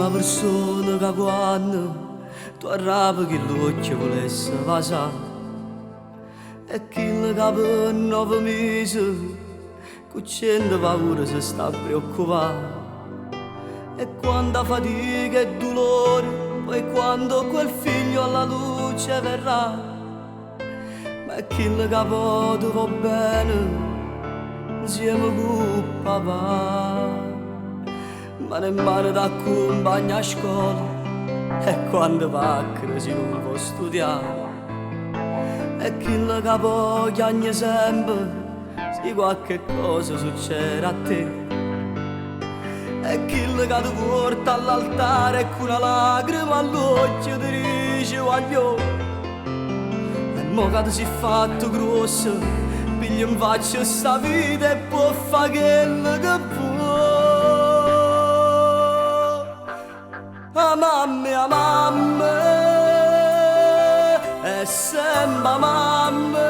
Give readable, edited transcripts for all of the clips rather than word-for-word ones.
persona che quando tu arrabbi che l'occhio volesse passare e chi che per 9 mesi con 100 paura si sta preoccupando e quando fatica e dolore poi quando quel figlio alla luce verrà ma chi che poi va bene insieme con papà ma nemmeno da compagna a scuola e quando va a crisi non può studiare e chi che poi chiagna sempre se qualche cosa succede a te e chi che ti porta all'altare con una lacrima all'occhio ti dice voglio e mo che ti sei fatto grosso piglia in faccia sta vita e può fare quello che può a mamma è sempre mamma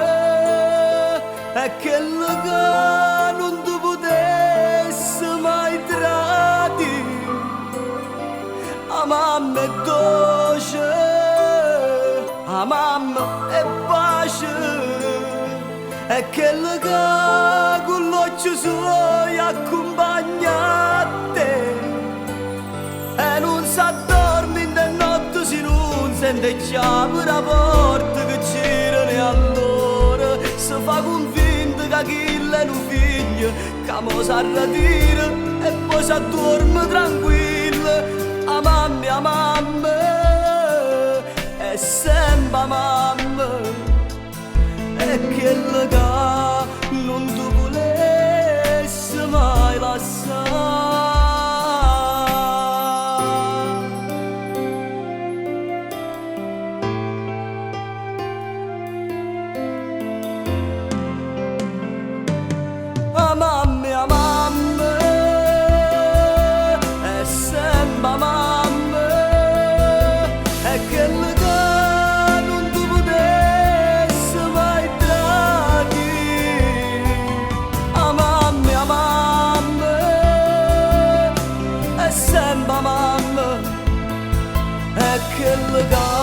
e quello che non ti potesse mai tradire a mamma è dolce a mamma è pace e quello che con l'occhio suo accompagna te e non si addorme in de notte se non sente chiave la porta che gira e allora si fa convinto che quello è un figlio che mo si arretira e poi si addorme tranquillo a mamma è sempre mamma e quello che non ti volesse mai lasciare a mamma è sempre mamma e quello che non ti potesse mai tradire a mamma è sempre mamma e quello che